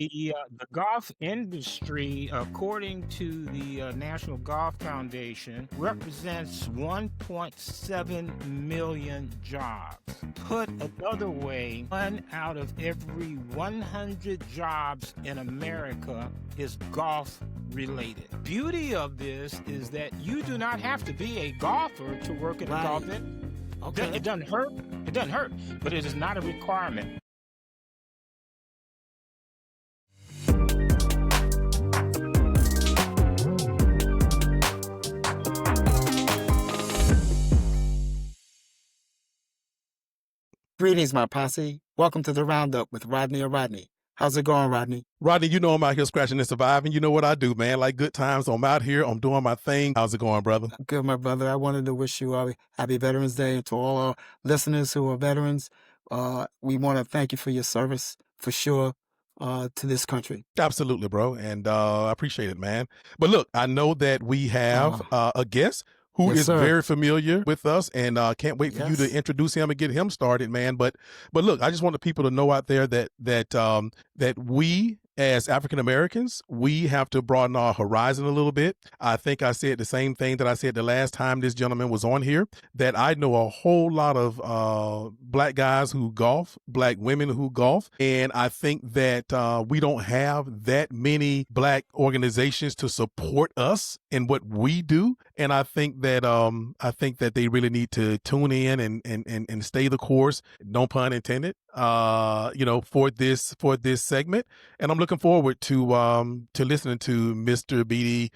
The golf industry, according to the National Golf Foundation, represents 1.7 million jobs. Put another way, 1 out of every 100 jobs in America is golf related. Beauty of this is that you do not have to be a golfer to work in the golf industry. Okay. It doesn't hurt. It doesn't hurt, but it is not a requirement. Greetings, my posse. Welcome to the Roundup with Rodney and Rodney. How's it going, Rodney? Rodney, you know I'm out here scratching and surviving. You know what I do, man. Like good times, I'm out here. I'm doing my thing. How's it going, brother? Good, my brother. I wanted to wish you a happy Veterans Day, and to all our listeners who are veterans. We want to thank you for your service, for sure, to this country. Absolutely, bro. And I appreciate it, man. But look, I know that we have a guest who Yes, is sir. very familiar with us, and can't wait for you to Yes. introduce him and get him started, man. But look, I just want the people to know out there that we as African Americans, we have to broaden our horizon a little bit. I think I said the same thing that I said the last time this gentleman was on here, that I know a whole lot of black guys who golf, black women who golf, and I think that we don't have that many black organizations to support us in what we do. And I think that they really need to tune in and stay the course, no pun intended, for this segment. And I'm looking forward to listening to Mr. Beatty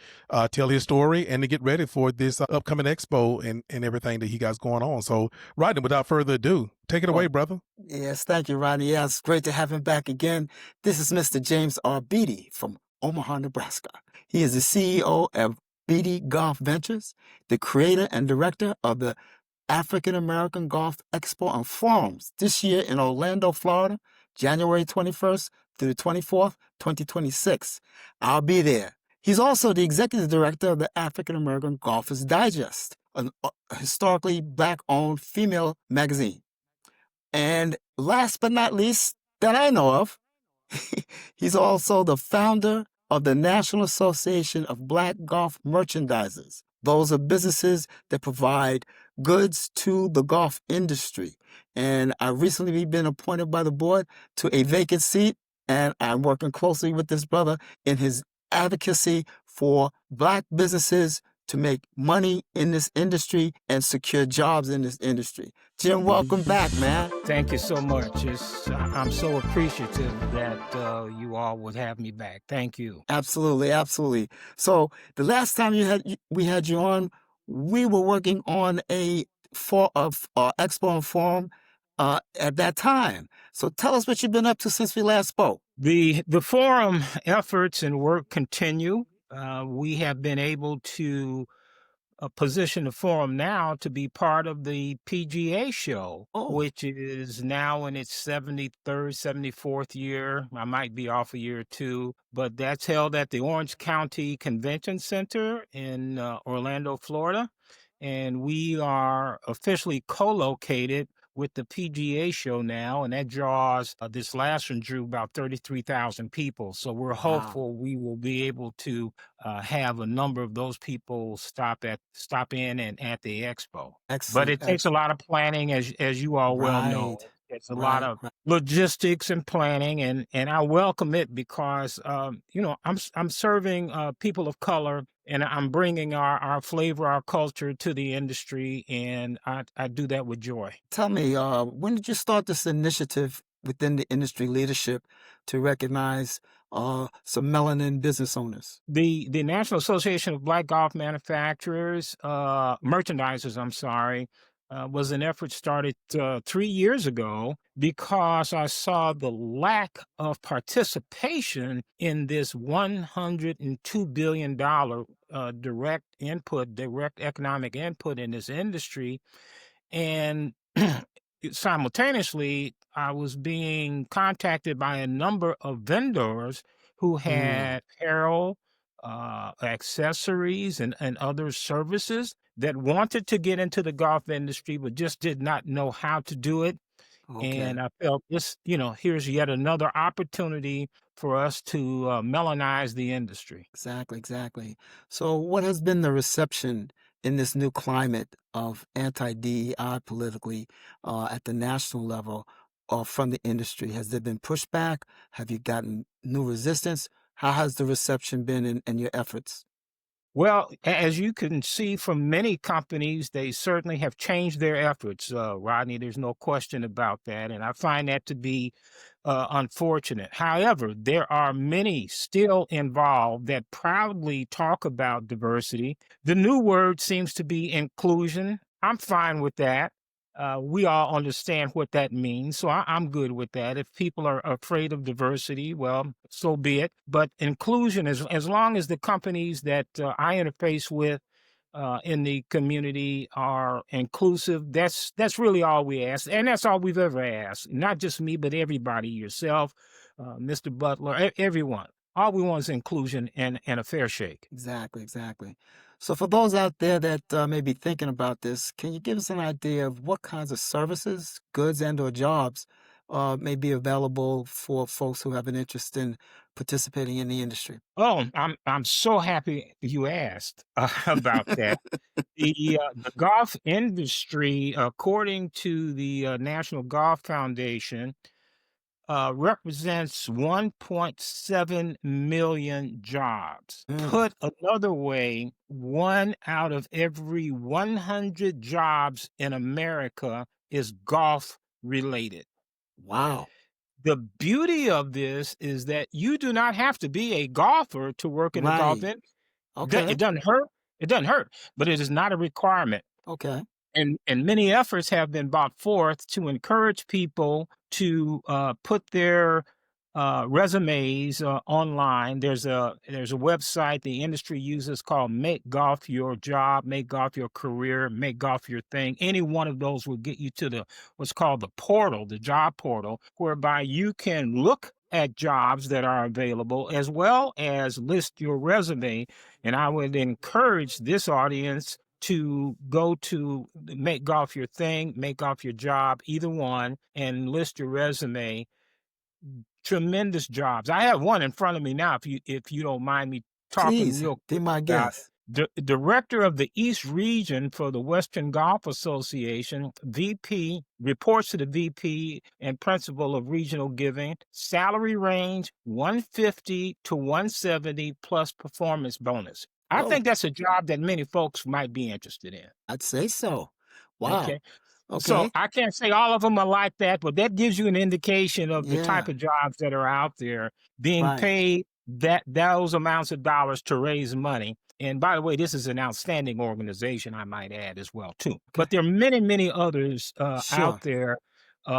tell his story and to get ready for this upcoming expo and everything that he got going on. So, Rodney, without further ado, take it away, brother. Yes, thank you, Rodney. Yeah, it's great to have him back again. This is Mr. James R. Beatty from Omaha, Nebraska. He is the CEO of Beatty Golf Ventures, the creator and director of the African American Golf Expo and Forums this year in Orlando, Florida, January 21st through the 24th, 2026. I'll be there. He's also the executive director of the African American Golfers Digest, a historically black-owned female magazine. And last but not least that I know of, he's also the founder of the National Association of Black Golf Merchandisers. Those are businesses that provide goods to the golf industry. And I recently been appointed by the board to a vacant seat, and I'm working closely with this brother in his advocacy for black businesses to make money in this industry and secure jobs in this industry. Jim, welcome back, man. Thank you so much. I'm so appreciative that you all would have me back. Thank you. Absolutely, absolutely. So the last time we had you on, we were working on a expo and forum at that time. So tell us what you've been up to since we last spoke. The forum efforts and work continue. We have been able to position the forum now to be part of the PGA show, which is now in its 73rd, 74th year. I might be off a year or two, but that's held at the Orange County Convention Center in Orlando, Florida. And we are officially co-located with the PGA show now, and that draws, this last one drew about 33,000 people. So we're hopeful we will be able to have a number of those people stop in and at the expo. Excellent. But it takes a lot of planning, as you all well know. It's a lot of logistics and planning, and I welcome it because I'm serving people of color, and I'm bringing our flavor, our culture to the industry, and I do that with joy. Tell me, when did you start this initiative within the industry leadership to recognize some melanin business owners? The National Association of Black Golf Manufacturers, Merchandisers, was an effort started 3 years ago because I saw the lack of participation in this $102 billion direct economic input in this industry. And simultaneously, I was being contacted by a number of vendors who had apparel, accessories, and other services that wanted to get into the golf industry, but just did not know how to do it. And I felt this, here's yet another opportunity for us to melanize the industry. Exactly, exactly. So, what has been the reception in this new climate of anti-DEI politically at the national level or from the industry? Has there been pushback? Have you gotten new resistance? How has the reception been in your efforts? Well, as you can see from many companies, they certainly have changed their efforts, Rodney. There's no question about that. And I find that to be unfortunate. However, there are many still involved that proudly talk about diversity. The new word seems to be inclusion. I'm fine with that. We all understand what that means, so I'm good with that. If people are afraid of diversity, well, so be it. But inclusion, as long as the companies that I interface with in the community are inclusive, that's really all we ask, and that's all we've ever asked. Not just me, but everybody, yourself, Mr. Butler, everyone. All we want is inclusion and a fair shake. Exactly, exactly. So, for those out there that may be thinking about this, can you give us an idea of what kinds of services, goods, and/or jobs may be available for folks who have an interest in participating in the industry? Oh, I'm so happy you asked about that. The golf industry, according to the National Golf Foundation, represents 1.7 million jobs. Mm, Put another way, 1 out of every 100 jobs in America is golf related. wow. The beauty of this is that you do not have to be a golfer to work in the golf Right. industry. Okay. It doesn't hurt. It doesn't hurt, but it is not a requirement. Okay. And many efforts have been brought forth to encourage people to put their resumes online. There's a website the industry uses called Make Golf Your Job, Make Golf Your Career, Make Golf Your Thing. Any one of those will get you to the what's called the portal, the job portal, whereby you can look at jobs that are available as well as list your resume. And I would encourage this audience to go to Make Golf Your Thing, Make Golf Your Job, either one, and list your resume. Tremendous jobs. I have one in front of me now, if you don't mind me talking Please real be quick my about it. guest. Director of the East Region for the Western Golf Association, VP, reports to the VP and principal of regional giving. Salary range 150 to 170 plus performance bonus. I Oh, think that's a job that many folks might be interested in. I'd say so. Wow. Okay. So Okay. I can't say all of them are like that, but that gives you an indication of the type Yeah. of jobs that are out there being Right. paid those amounts of dollars to raise money. And by the way, this is an outstanding organization, I might add as well too. Okay. But there are many, many others Sure. out there.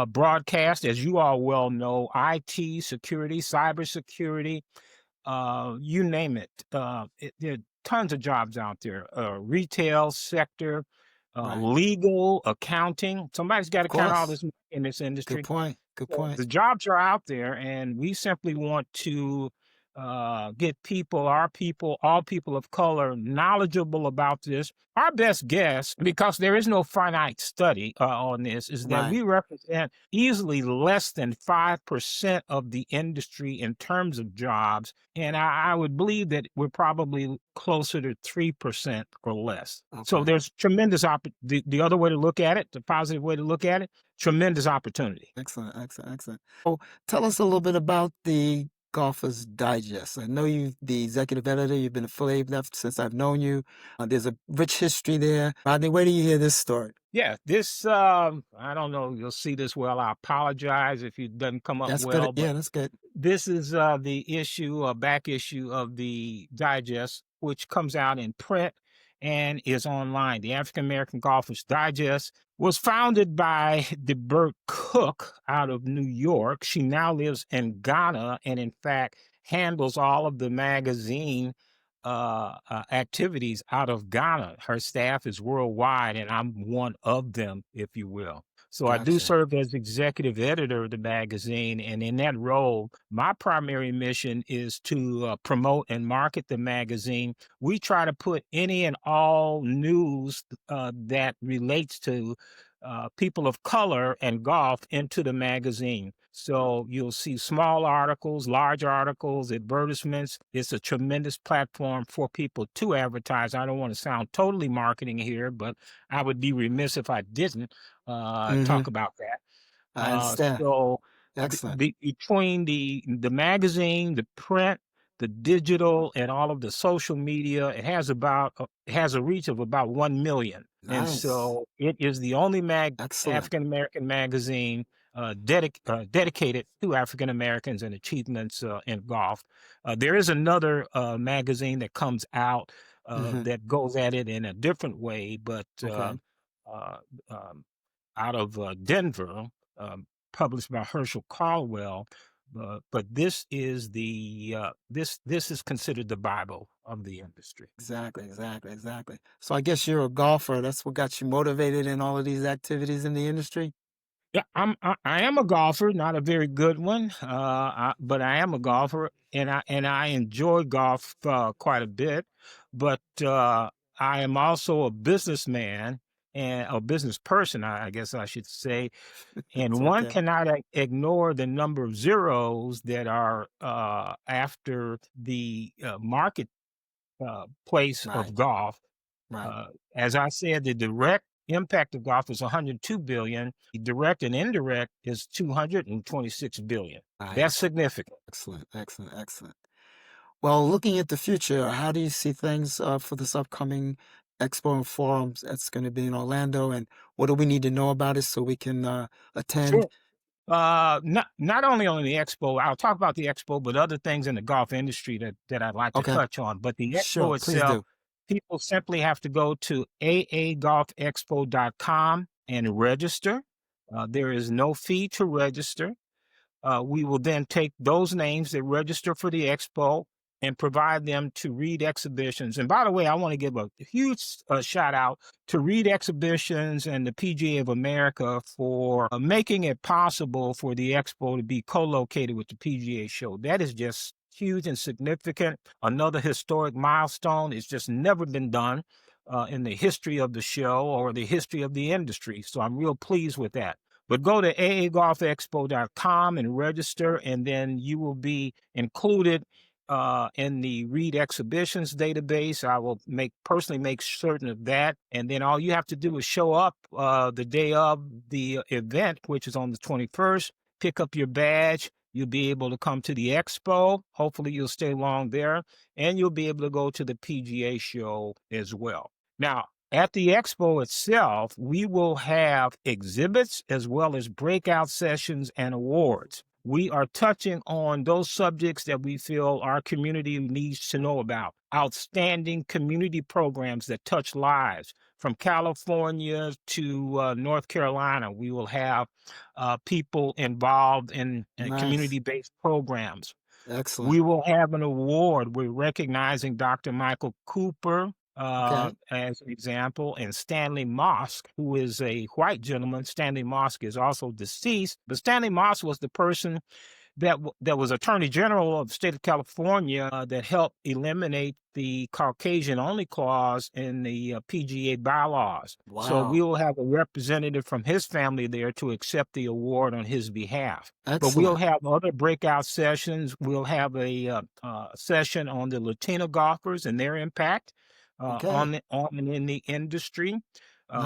Broadcast, as you all well know, IT, security, cybersecurity, you name it. There are tons of jobs out there. Retail sector, Right. legal, accounting. Somebody's got to Of count all course. this money in this Good industry. point. Good So point. the jobs are out there, and we simply want to get all people of color, knowledgeable about this. Our best guess, because there is no finite study on this, is that Right. we represent easily less than 5% of the industry in terms of jobs. And I would believe that we're probably closer to 3% or less. So Okay. there's tremendous the other way to look at it, the positive way to look at it, tremendous opportunity. Excellent. Excellent. Excellent. Oh, tell us a little bit about the Golfers Digest. I know you, the executive editor. You've been affiliated with that since I've known you. There's a rich history there. Rodney, where do you hear this story? Yeah, this I don't know, you'll see this well. I apologize if it doesn't come up That's good. well, but Yeah, that's good. this is the issue, a back issue of the digest, which comes out in print and is online. The African American Golfers Digest was founded by DeBert Cook out of New York. She now lives in Ghana and, in fact, handles all of the magazine activities out of Ghana. Her staff is worldwide, and I'm one of them, if you will. So I do Gotcha. serve as executive editor of the magazine, and in that role, my primary mission is to promote and market the magazine. We try to put any and all news that relates to people of color and golf into the magazine. So you'll see small articles, large articles, advertisements. It's a tremendous platform for people to advertise. I don't want to sound totally marketing here, but I would be remiss if I didn't Mm-hmm. talk about that. I understand. So Excellent. between the magazine, the print, the digital, and all of the social media, it has a reach of about 1 million, and Nice. so it is the only Excellent. African American magazine dedicated to African Americans and achievements in golf. There is another magazine that comes out Mm-hmm. that goes at it in a different way, but Okay. uh, um, out of Denver, published by Herschel Caldwell. But this is this is considered the Bible of the industry. Exactly. So I guess you're a golfer. That's what got you motivated in all of these activities in the industry? Yeah, I am a golfer, not a very good one, but I am a golfer, and I enjoy golf quite a bit. But I am also a businessman and a business person, I guess I should say. It's And one okay. cannot ignore the number of zeros that are after the market place Right. of golf. Right. Uh, as I said, the direct impact of golf is 102 billion. The direct and indirect is 226 billion. That's Nice. significant. Excellent. Well, looking at the future, how do you see things for this upcoming expo and forums that's going to be in Orlando, and what do we need to know about it so we can attend? Sure. Not only on the expo, I'll talk about the expo, but other things in the golf industry that I'd like to Okay. touch on. But the Sure. expo Please itself, do. people simply have to go to aagolfexpo.com and register. There is no fee to register. We will then take those names that register for the expo and provide them to Reed Exhibitions. And by the way, I want to give a huge shout out to Reed Exhibitions and the PGA of America for making it possible for the expo to be co-located with the PGA show. That is just huge and significant. Another historic milestone. It's just never been done in the history of the show or the history of the industry. So I'm real pleased with that. But go to aagolfexpo.com and register, and then you will be included in the Reed Exhibitions database. I will personally make certain of that. And then all you have to do is show up the day of the event, which is on the 21st, pick up your badge. You'll be able to come to the expo. Hopefully you'll stay long there, and you'll be able to go to the PGA show as well. Now, at the expo itself, we will have exhibits as well as breakout sessions and awards. We are touching on those subjects that we feel our community needs to know about. Outstanding community programs that touch lives. From California to North Carolina, we will have people involved in Nice. community-based programs. Excellent. We will have an award. We're recognizing Dr. Michael Cooper Okay. as an example, and Stanley Mosk, who is a white gentleman. Stanley Mosk is also deceased, but Stanley Mosk was the person that was Attorney General of the state of California that helped eliminate the Caucasian only clause in the PGA bylaws. So we Wow. will have a representative from his family there to accept the award on his behalf. But we'll Excellent. have other breakout sessions. We'll have a session on the Latino golfers and their impact Okay. on and in the industry.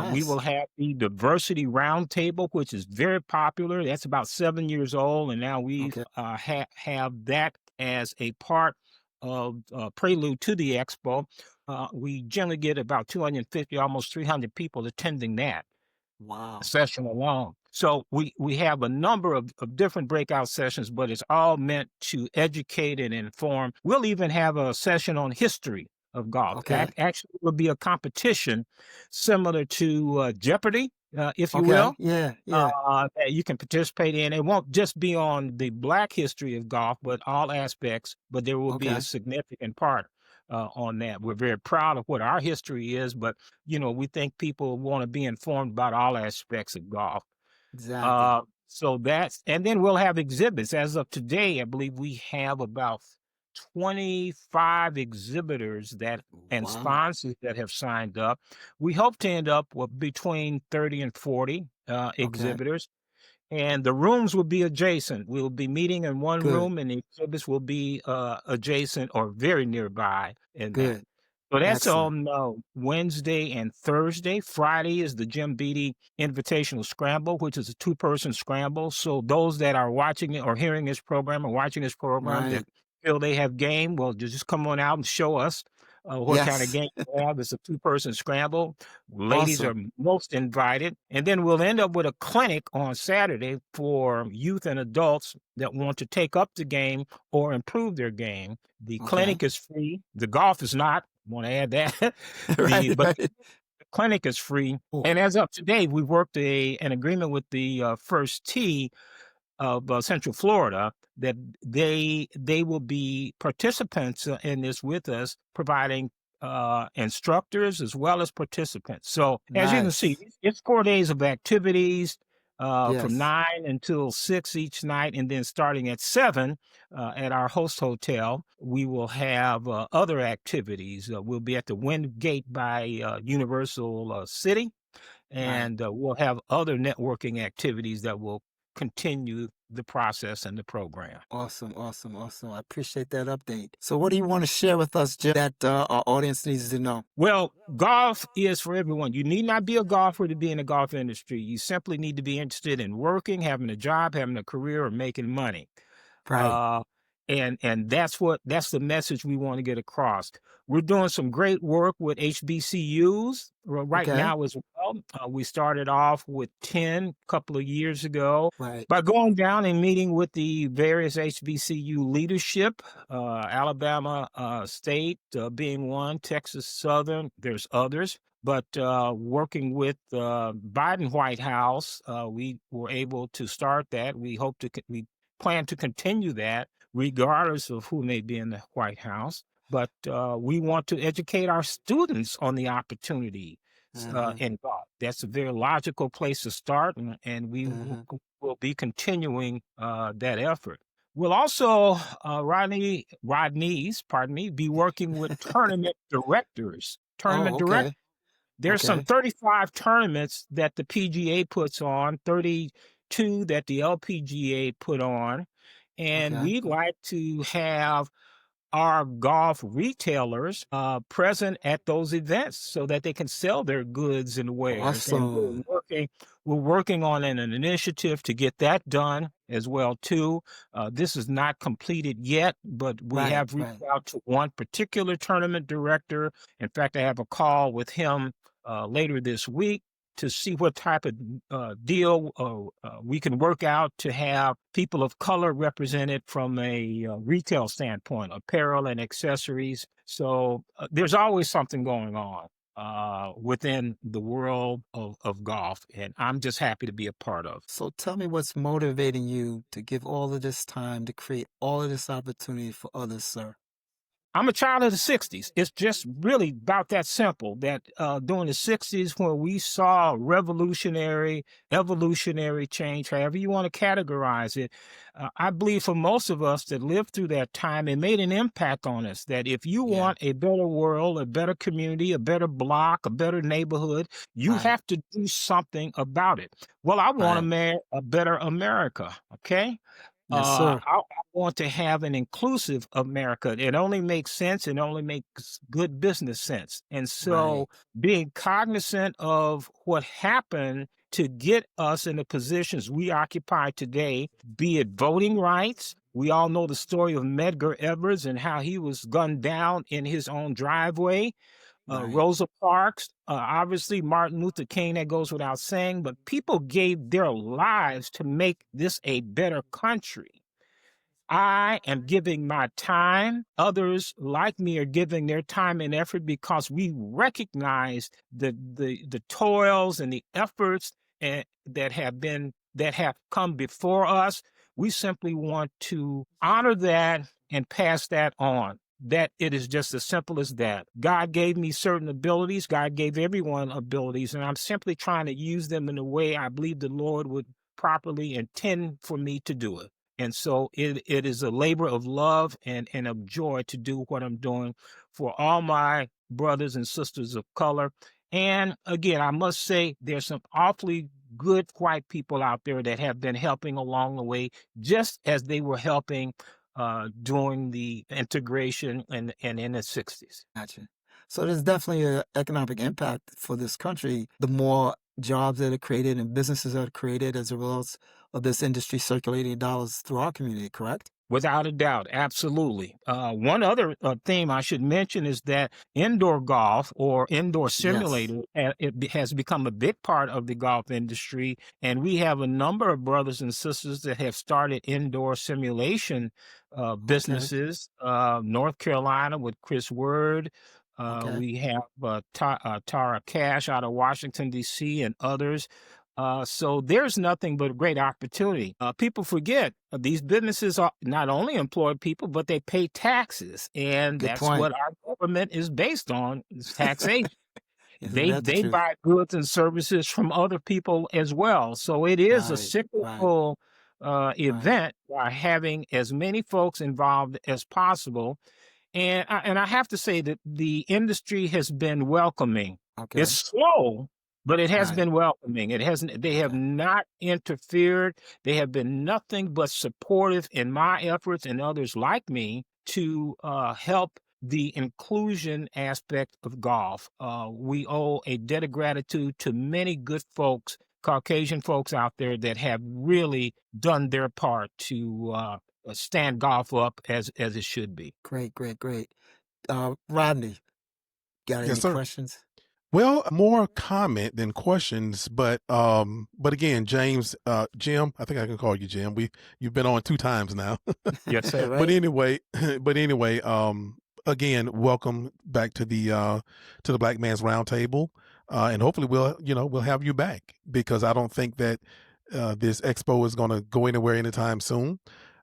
We will Nice. have the diversity roundtable, which is very popular. That's about 7 years old, and now we Okay. have that as a part of prelude to the expo. We generally get about 250, almost 300 people attending that Wow. session alone. So we have a number of different breakout sessions, but it's all meant to educate and inform. We'll even have a session on history of golf. Okay. Actually, it will be a competition similar to Jeopardy, if you Okay. will, Yeah. that you can participate in. It won't just be on the Black history of golf, but all aspects, but there will be a Okay. significant part on that. We're very proud of what our history is, but we think people want to be informed about all aspects of golf. Exactly. So and then we'll have exhibits. As of today, I believe we have about 25 exhibitors and Wow. sponsors that have signed up. We hope to end up with between 30 and 40 Okay. exhibitors. and the rooms will be adjacent. We'll be meeting in one Good. room, and the exhibits will be adjacent or very nearby in that. Good. So that's Excellent. on Wednesday and Thursday. Friday is the Jim Beatty Invitational Scramble, which is a 2-person scramble. So those that are watching it or hearing this program or watching this program that Right. feel they have game, well, just come on out and show us what kind of Yes. game you have. It's a 2-person scramble. Ladies are Awesome. most invited. And then we'll end up with a clinic on Saturday for youth and adults that want to take up the game or improve their game. The Okay. clinic is free. The golf is not. Want to add that. Right. But Right. the clinic is free. Cool. And as of today, we worked an agreement with the First Tee of Central Florida that they will be participants in this with us, providing instructors as well as participants. So as you can see, Nice. it's 4 days of activities from Yes. 9 until 6 each night, and then starting at 7 at our host hotel, we will have other activities. We'll be at the Wind Gate by Universal City, Right. and we'll have other networking activities that will continue the process and the program. Awesome. Awesome. Awesome. I appreciate that update. So what do you want to share with us, Jim, that our audience needs to know? Well, golf is for everyone. You need not be a golfer to be in the golf industry. You simply need to be interested in working, having a job, having a career, or making money. Right. And that's the message we want to get across. We're doing some great work with HBCUs right Okay. now as well. We started off with 10 a couple of years ago Right. by going down and meeting with the various HBCU leadership, Alabama State being one, Texas Southern, there's others. But working with Biden White House, we were able to start that. We plan to continue that regardless of who may be in the White House. But we want to educate our students on the opportunity in golf. That's a very logical place to start, and we will be continuing that effort. We'll also, Rodney's, be working with tournament directors. Oh, okay. There's some Okay. 35 tournaments that the PGA puts on, 32 that the LPGA put on, and Okay. we'd like to have our golf retailers present at those events so that they can sell their goods and wares. And Awesome. we're working on an initiative to get that done as well too. This is not completed yet, but we Right. have reached out to one particular tournament director. In fact, I have a call with him later this week to see what type of deal we can work out to have people of color represented from a retail standpoint, apparel and accessories. So there's always something going on within the world of golf, and I'm just happy to be a part of. So tell me what's motivating you to give all of this time to create all of this opportunity for others, sir. I'm a child of the 60s. It's just really about that simple that during the 60s when we saw revolutionary, evolutionary change, however you want to categorize it, I believe for most of us that lived through that time, it made an impact on us that if you Yeah. want a better world, a better community, a better block, a better neighborhood, you Right. have to do something about it. Well, I want Right. a better America, okay? Yes, sir. I want to have an inclusive America. It only makes sense. It only makes good business sense. And so Right. being cognizant of what happened to get us in the positions we occupy today, be it voting rights. We all know the story of Medgar Evers and how he was gunned down in his own driveway. Right. Rosa Parks, obviously Martin Luther King, that goes without saying, but people gave their lives to make this a better country. I am giving my time. Others like me are giving their time and effort because we recognize the toils and the efforts that have come before us. We simply want to honor that and pass that on. That it is just as simple as that. God gave me certain abilities. God gave everyone abilities, and I'm simply trying to use them in a way I believe the Lord would properly intend for me to do it. And so it is a labor of love and of joy to do what I'm doing for all my brothers and sisters of color. And again, I must say there's some awfully good white people out there that have been helping along the way, just as they were helping during the integration and in the 60s. Gotcha. So there's definitely an economic impact for this country. The more jobs that are created and businesses that are created as a result of this industry circulating dollars through our community, correct? Without a doubt, absolutely. One other theme I should mention is that indoor golf or indoor Yes. simulator it has become a big part of the golf industry, and we have a number of brothers and sisters that have started indoor simulation Okay. businesses. North Carolina with Chris Word. Okay. We have Tara Cash out of Washington, D.C., and others. So there's nothing but a great opportunity. People forget these businesses are not only employ people, but they pay taxes, and Good that's point. what our government is based on: is taxation. Isn't that the They truth? buy goods and services from other people as well. So it is a Right, right, cyclical right. event by having as many folks involved as possible. And I have to say that the industry has been welcoming. Okay. It's slow, but it has Right. been welcoming. It hasn't. They have Okay. not interfered. They have been nothing but supportive in my efforts and others like me to help the inclusion aspect of golf. We owe a debt of gratitude to many good folks, Caucasian folks out there that have really done their part to stand golf up as it should be. Great, great, great. Rodney, got Yes, any sir. questions? Well, more comment than questions, but again, James, Jim, I think I can call you Jim. You've been on 2 times now. Yes, sir. Right? But anyway, again, welcome back to the Black Man's Roundtable, and hopefully we'll have you back, because I don't think that this expo is going to go anywhere anytime soon.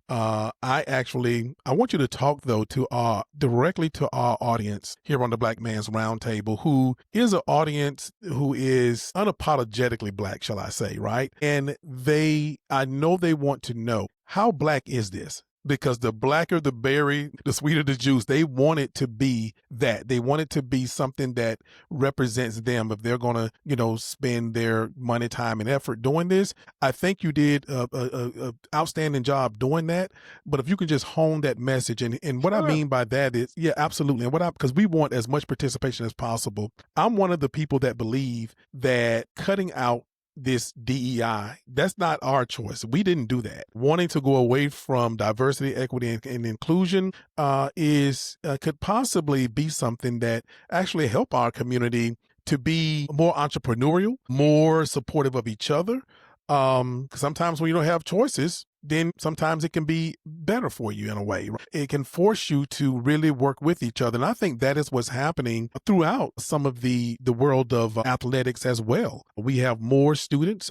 I want you to talk though directly to our audience here on the Black Man's Roundtable, who is an audience who is unapologetically Black, shall I say, right? And I know they want to know, how Black is this? Because the blacker the berry, the sweeter the juice. They want it to be that. They want it to be something that represents them if they're going to, spend their money, time, and effort doing this. I think you did a outstanding job doing that. But if you could just hone that message, and what I Sure. mean by that is, yeah, absolutely. And because we want as much participation as possible. I'm one of the people that believe that cutting out this DEI, that's not our choice. We didn't do that. Wanting to go away from diversity, equity, and inclusion could possibly be something that actually help our community to be more entrepreneurial, more supportive of each other. Sometimes when you don't have choices, then sometimes it can be better for you in a way. It can force you to really work with each other. And I think that is what's happening throughout some of the world of athletics as well. We have more student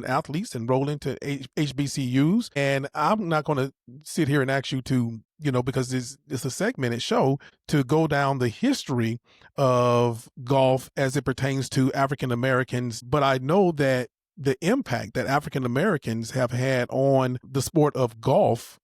athletes enroll into HBCUs. And I'm not going to sit here and ask you to, because it's a segmented show, to go down the history of golf as it pertains to African Americans. But I know that the impact that African Americans have had on the sport of golf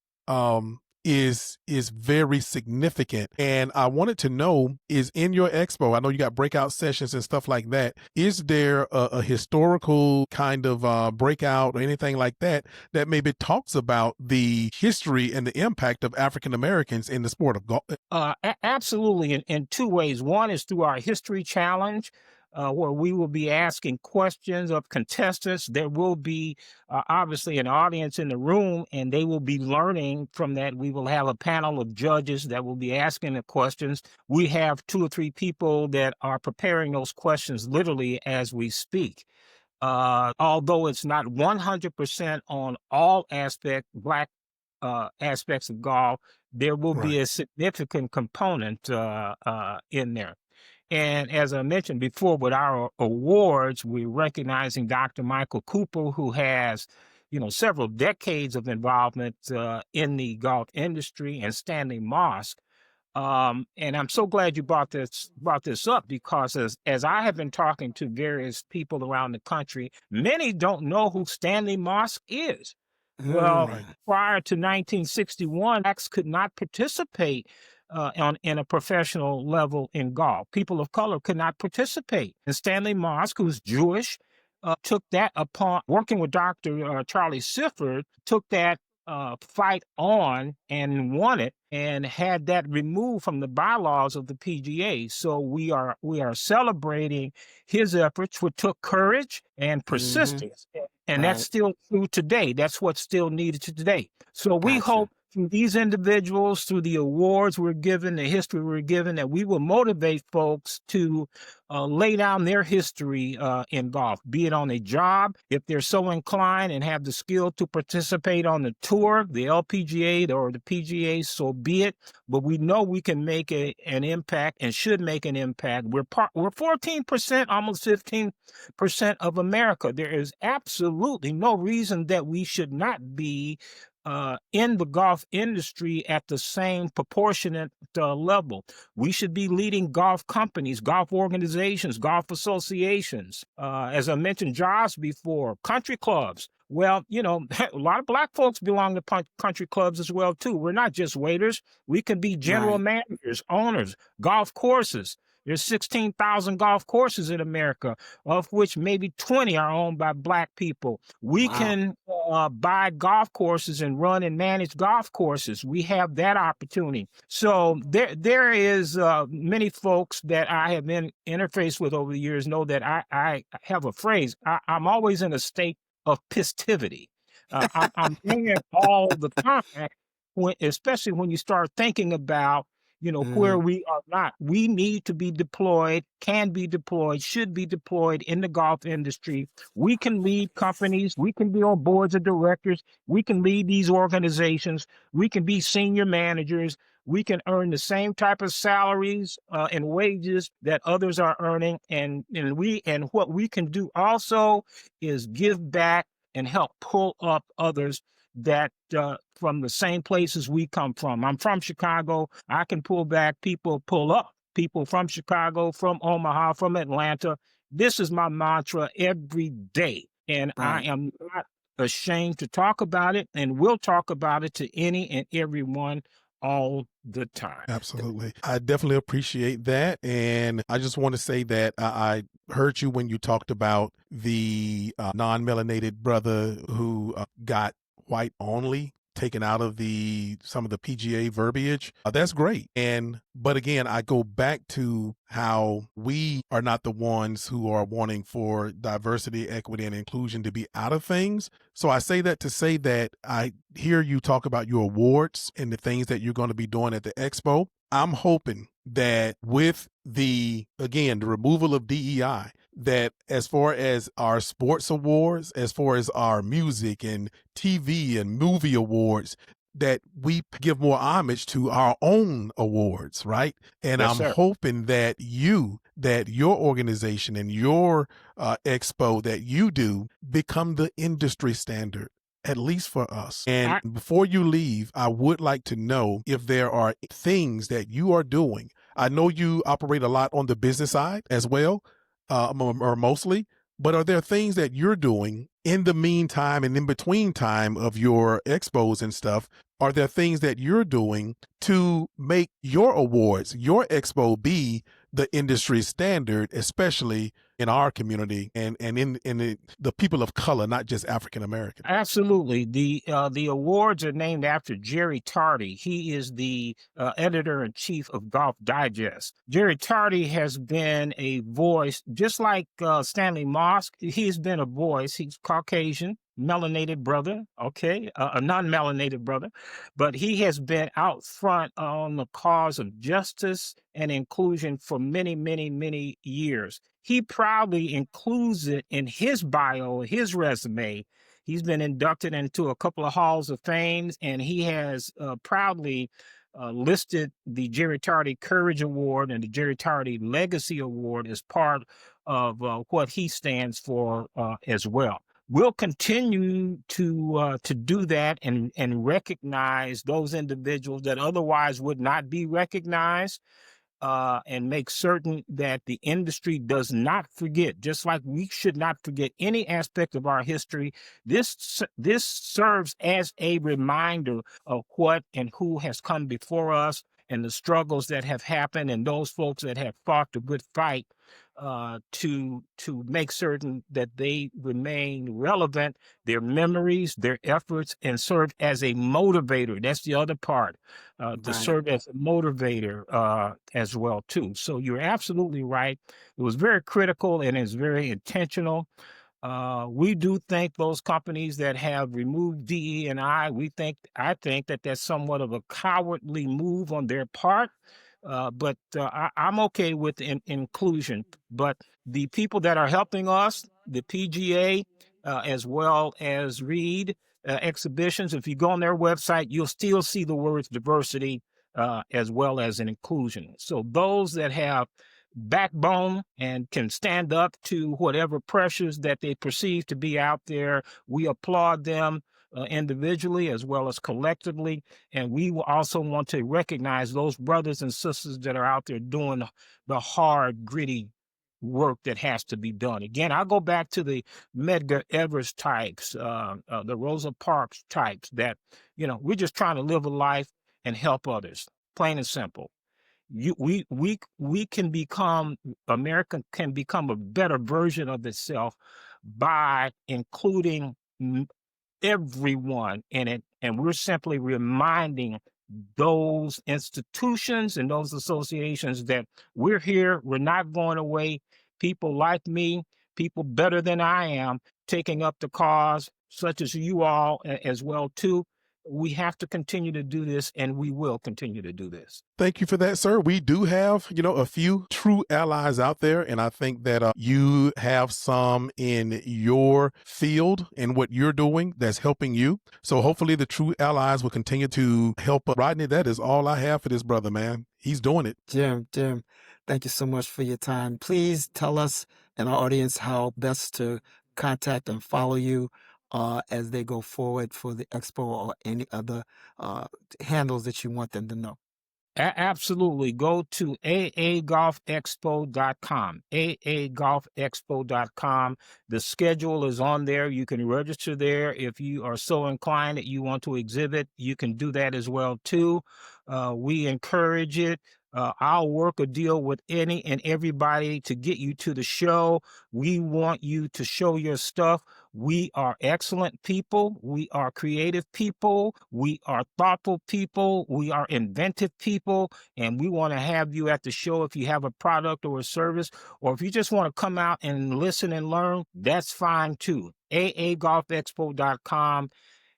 is very significant. And I wanted to know, is in your expo, I know you got breakout sessions and stuff like that, is there a historical kind of breakout or anything like that maybe talks about the history and the impact of African Americans in the sport of golf? Absolutely, in 2 ways. One is through our history challenge, where we will be asking questions of contestants. There will be obviously an audience in the room, and they will be learning from that. We will have a panel of judges that will be asking the questions. We have 2 or 3 people that are preparing those questions literally as we speak. Although it's not 100% on all Black aspects of golf, there will be a significant component in there. And as I mentioned before, with our awards, we're recognizing Dr. Michael Cooper, who has, several decades of involvement in the golf industry, and Stanley Mosk. And I'm so glad you brought this up, because as I have been talking to various people around the country, many don't know who Stanley Mosk is. Well, prior to 1961, blacks could not participate in a professional level in golf. People of color could not participate. And Stanley Mosk, who's Jewish, took that upon working with Dr. Charlie Sifford, took that fight on and won it and had that removed from the bylaws of the PGA. So we are celebrating his efforts, which took courage and persistence. And that's still true today. That's what's still needed today. So we hope through these individuals, through the awards we're given, the history we're given, that we will motivate folks to lay down their history in golf, be it on a job, if they're so inclined and have the skill to participate on the tour, the LPGA or the PGA, so be it. But we know we can make an impact and should make an impact. We're 14%, almost 15% of America. There is absolutely no reason that we should not be in the golf industry at the same proportionate level. We should be leading golf companies, golf organizations, golf associations. As I mentioned jobs before, country clubs. Well, a lot of black folks belong to country clubs as well, too. We're not just waiters. We can be general managers, owners, golf courses. There's 16,000 golf courses in America, of which maybe 20 are owned by black people. We can buy golf courses and run and manage golf courses. We have that opportunity. So there is many folks that I have been interfaced with over the years know that I have a phrase. I'm always in a state of pistivity. I'm doing it all the time, especially when you start thinking about where we are not. We need to be deployed, can be deployed, should be deployed in the golf industry. We can lead companies. We can be on boards of directors. We can lead these organizations. We can be senior managers. We can earn the same type of salaries and wages that others are earning. And what we can do also is give back and help pull up others that from the same places we come from. I'm from Chicago. I can pull back people, pull up people from Chicago, from Omaha, from Atlanta. This is my mantra every day. And I am not ashamed to talk about it, and will talk about it to any and everyone all the time. Absolutely. I definitely appreciate that. And I just want to say that I heard you when you talked about the non-melanated brother who got white only taken out of some of the PGA verbiage. That's great. But again, I go back to how we are not the ones who are wanting for diversity, equity, and inclusion to be out of things. So I say that to say that I hear you talk about your awards and the things that you're going to be doing at the expo. I'm hoping that with the removal of DEI, that as far as our sports awards, as far as our music and TV and movie awards, that we give more homage to our own awards, right? And Yes, I'm sir. hoping that your organization and your expo that you do become the industry standard, at least for us. And before you leave, I would like to know if there are things that you are doing. I know you operate a lot on the business side as well, or mostly, but are there things that you're doing in the meantime and in between time of your expos and stuff? Are there things that you're doing to make your awards, your expo, be the industry standard, especially in our community and in the people of color, not just African American? Absolutely. The awards are named after Jerry Tardy. He is the editor-in-chief of Golf Digest. Jerry Tardy has been a voice, just like Stanley Mosk. He's been a voice. He's Caucasian, melanated brother, a non-melanated brother, but he has been out front on the cause of justice and inclusion for many, many, many years. He proudly includes it in his bio, his resume. He's been inducted into a couple of halls of fame, and he has proudly listed the Jerry Tardy Courage Award and the Jerry Tardy Legacy Award as part of what he stands for as well. We'll continue to do that and recognize those individuals that otherwise would not be recognized, and make certain that the industry does not forget, just like we should not forget any aspect of our history. This serves as a reminder of what and who has come before us and the struggles that have happened and those folks that have fought the good fight to make certain that they remain relevant, their memories, their efforts, and serve as a motivator. That's the other part, to Right. serve as a motivator as well too. So you're absolutely right. It was very critical and it's very intentional. We do think those companies that have removed DE&I, I think that that's somewhat of a cowardly move on their part. But I'm okay with inclusion. But the people that are helping us, the PGA, as well as Reed Exhibitions, if you go on their website, you'll still see the words diversity as well as an inclusion. So those that have backbone and can stand up to whatever pressures that they perceive to be out there, we applaud them individually as well as collectively. And we will also want to recognize those brothers and sisters that are out there doing the hard, gritty work that has to be done. Again, I'll go back to the Medgar Evers types, the Rosa Parks types that, we're just trying to live a life and help others, plain and simple. We can become, America can become a better version of itself by including everyone in it. And we're simply reminding those institutions and those associations that we're here, we're not going away. People like me, people better than I am, taking up the cause, such as you all as well too. We have to continue to do this, and we will continue to do this. Thank you for that, sir. We do have, a few true allies out there, and I think that you have some in your field and what you're doing that's helping you. So hopefully the true allies will continue to help. Rodney, that is all I have for this brother, man. He's doing it. Jim, thank you so much for your time. Please tell us and our audience how best to contact and follow you as they go forward for the expo or any other handles that you want them to know. Absolutely. Go to aagolfexpo.com, aagolfexpo.com. The schedule is on there. You can register there. If you are so inclined that you want to exhibit, you can do that as well, too. We encourage it. I'll work a deal with any and everybody to get you to the show. We want you to show your stuff. We are excellent people. We are creative people. We are thoughtful people. We are inventive people. And we want to have you at the show if you have a product or a service, or if you just want to come out and listen and learn, that's fine too. aagolfexpo.com.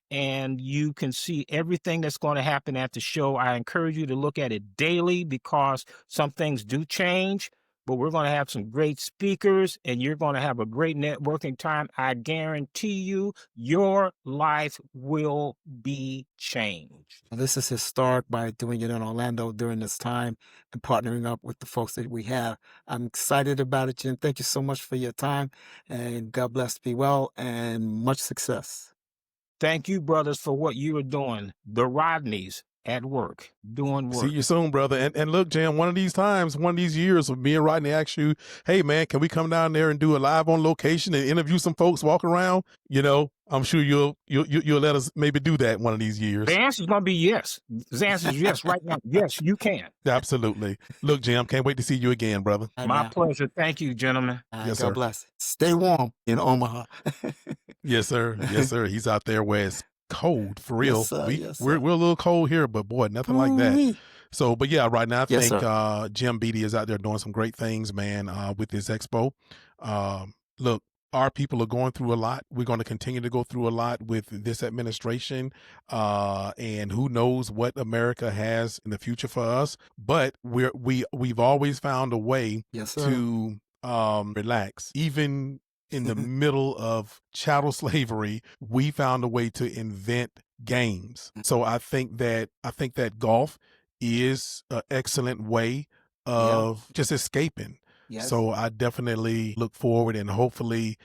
And you can see everything that's going to happen at the show. I encourage you to look at it daily because some things do change, but we're going to have some great speakers and you're going to have a great networking time. I guarantee you, your life will be changed. This is historic by doing it in Orlando during this time and partnering up with the folks that we have. I'm excited about it, Jim. Thank you so much for your time, and God bless, be well, and much success. Thank you, brothers, for what you are doing. The Rodneys at work, doing work. See you soon, brother. And look, Jim, one of these years, me and Rodney ask you, hey, man, can we come down there and do a live on location and interview some folks, walk around? I'm sure you'll let us maybe do that one of these years. The answer is going to be yes. The answer is yes right now. Yes, you can. Absolutely. Look, Jim, can't wait to see you again, brother. My pleasure. Thank you, gentlemen. Yes, God bless. Stay warm in Omaha. Yes, sir. Yes, sir. He's out there where it's cold, for real. Yes, sir. We're a little cold here, but boy, nothing like that. So, but yeah, right now I think Jim Beatty is out there doing some great things, man, with this expo. Look, our people are going through a lot. We're going to continue to go through a lot with this administration, and who knows what America has in the future for us. But we've always found a way to relax, even in the middle of chattel slavery. We found a way to invent games. So I think that golf is an excellent way of just escaping. Yes. So I definitely look forward, and hopefully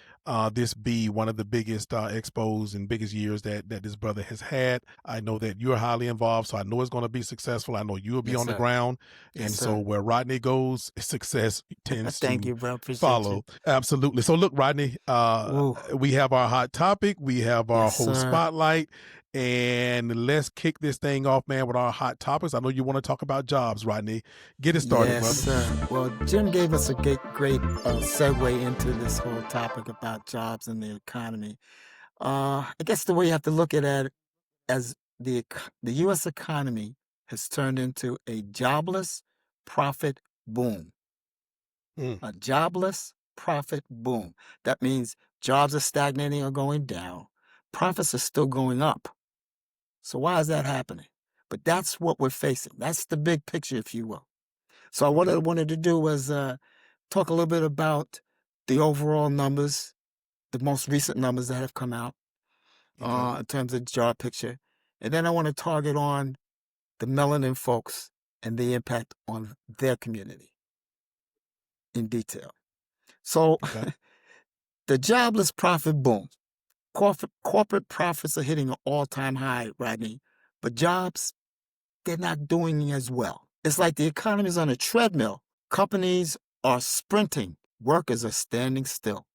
this be one of the biggest expos and biggest years that this brother has had. I know that you're highly involved, so I know it's going to be successful. I know you'll be on the ground. And so where Rodney goes, success tends Thank to you, bro. Appreciate follow. You. Absolutely. So look, Rodney, we have our hot topic. We have our whole spotlight. and let's kick this thing off, man, with our hot topics. I know you want to talk about jobs, Rodney. Get it started, yes, brother. sir. Well, Jim gave us a great segue into this whole topic about jobs and the economy. I guess the way you have to look at it as the U.S. economy has turned into a jobless profit boom. A jobless profit boom. That means jobs are stagnating or going down. Profits are still going up. So why is that happening? But that's what we're facing. That's the big picture, if you will. So what I wanted to do was talk a little bit about the overall numbers, the most recent numbers that have come out in terms of job picture. And then I want to target on the melanin folks and the impact on their community in detail. So the jobless profit boom. Corporate profits are hitting an all-time high, Rodney, but jobs, they're not doing as well. It's like the economy is on a treadmill. Companies are sprinting. Workers are standing still.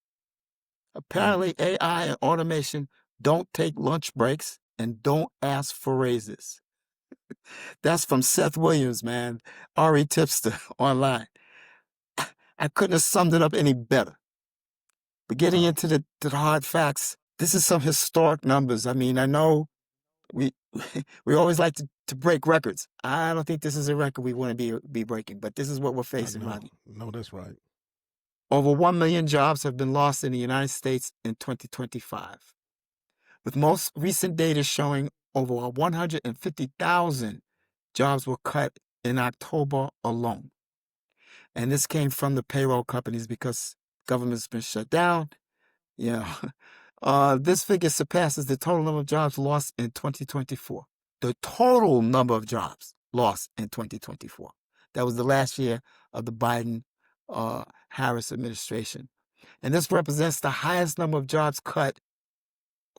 Apparently, AI and automation don't take lunch breaks and don't ask for raises. That's from Seth Williams, man. RE Tipster online. I couldn't have summed it up any better. But getting into the hard facts, this is some historic numbers. I mean, I know we always like to break records. I don't think this is a record we want to be breaking, but this is what we're facing, Rodney. No, that's right. Over 1 million jobs have been lost in the United States in 2025, with most recent data showing over 150,000 jobs were cut in October alone. And this came from the payroll companies because government's been shut down. This figure surpasses the total number of jobs lost in 2024. The total number of jobs lost in 2024. That was the last year of the Biden-Harris administration. And this represents the highest number of jobs cut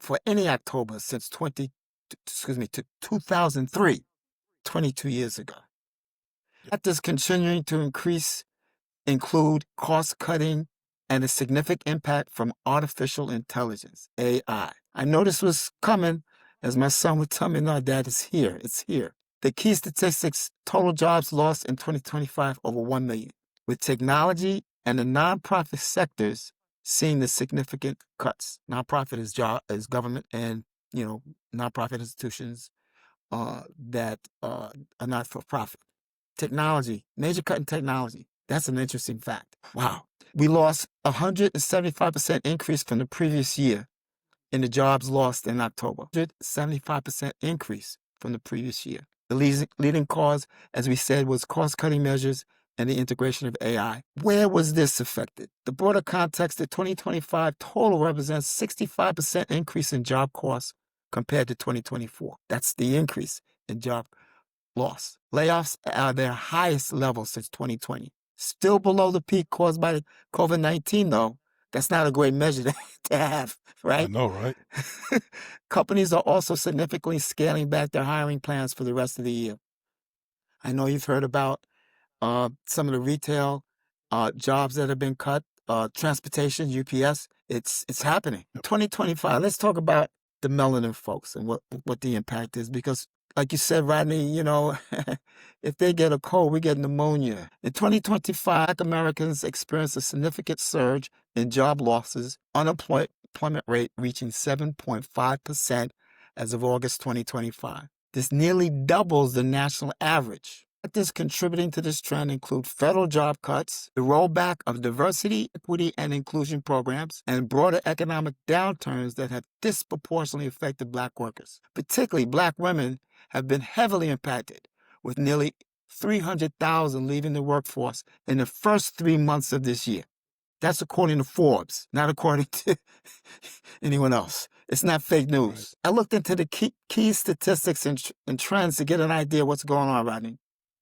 for any October since 2003, 22 years ago. Factors continuing to include cost cutting and a significant impact from artificial intelligence, AI. I know this was coming, as my son would tell me, no, Dad, it's here. It's here. The key statistics, total jobs lost in 2025, over 1 million, with technology and the nonprofit sectors seeing the significant cuts. Nonprofit is government and, nonprofit institutions that are not for profit. Technology, major cut in technology. That's an interesting fact. Wow. We lost 175% increase from the previous year in the jobs lost in October. 175% increase from the previous year. The leading cause, as we said, was cost-cutting measures and the integration of AI. Where was this affected? The broader context, the 2025 total represents 65% increase in job costs compared to 2024. That's the increase in job loss. Layoffs are their highest level since 2020. Still below the peak caused by COVID-19, though. That's not a great measure to have, right? I know, right? Companies are also significantly scaling back their hiring plans for the rest of the year. I know you've heard about some of the retail jobs that have been cut, transportation, UPS. It's happening. 2025, let's talk about the melanin folks and what the impact is, because like you said, Rodney, if they get a cold, we get pneumonia. In 2025, Americans experienced a significant surge in job losses, unemployment rate reaching 7.5% as of August 2025. This nearly doubles the national average. Factors contributing to this trend include federal job cuts, the rollback of diversity, equity, and inclusion programs, and broader economic downturns that have disproportionately affected Black workers. Particularly, Black women have been heavily impacted, with nearly 300,000 leaving the workforce in the first 3 months of this year. That's according to Forbes, not according to anyone else. It's not fake news. Right. I looked into the key statistics and trends to get an idea of what's going on, Rodney.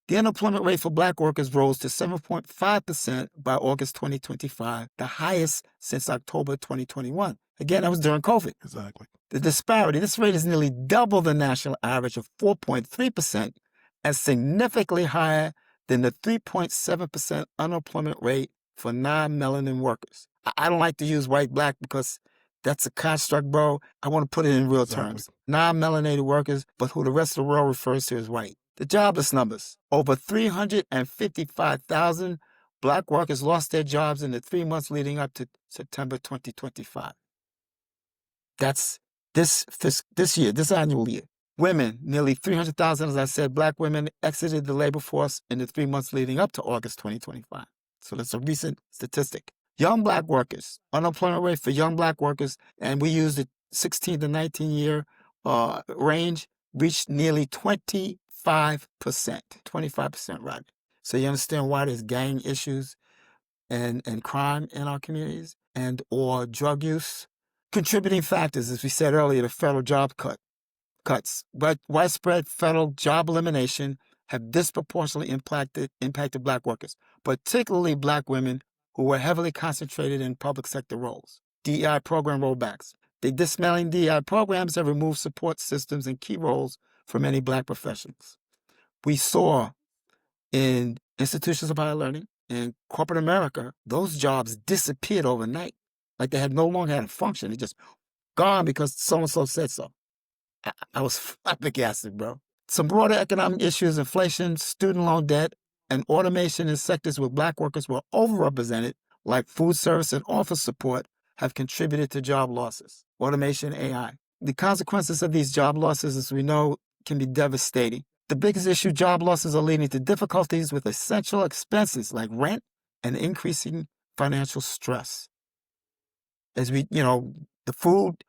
The unemployment rate for Black workers rose to 7.5% by August 2025, the highest since October 2021. Again, that was during COVID. Exactly. The disparity, this rate is nearly double the national average of 4.3% and significantly higher than the 3.7% unemployment rate for non-melanin workers. I don't like to use white, Black because That's a construct, bro. I want to put it in real Exactly. terms. Non-melanated workers, but who the rest of the world refers to as white. The jobless numbers. Over 355,000 Black workers lost their jobs in the 3 months leading up to September 2025. That's this year, this annual year. Women, nearly 300,000, as I said, Black women exited the labor force in the 3 months leading up to August 2025. So that's a recent statistic. Young Black workers, unemployment rate for young Black workers, and we use the 16 to 19 year range, reached nearly 25%. 25%, right? So you understand why there's gang issues and crime in our communities and or drug use. Contributing factors, as we said earlier, the federal job cuts, but widespread federal job elimination have disproportionately impacted Black workers, particularly Black women who were heavily concentrated in public sector roles. DEI program rollbacks. The dismantling DEI programs have removed support systems and key roles for many Black professionals. We saw in institutions of higher learning in corporate America, those jobs disappeared overnight. Like they had no longer had a function. They just gone because so-and-so said so. I was flabbergasted, bro. Some broader economic issues, inflation, student loan debt, and automation in sectors where Black workers were overrepresented, like food service and office support, have contributed to job losses. Automation, AI. The consequences of these job losses, as we know, can be devastating. The biggest issue, job losses are leading to difficulties with essential expenses like rent and increasing financial stress. As we, the food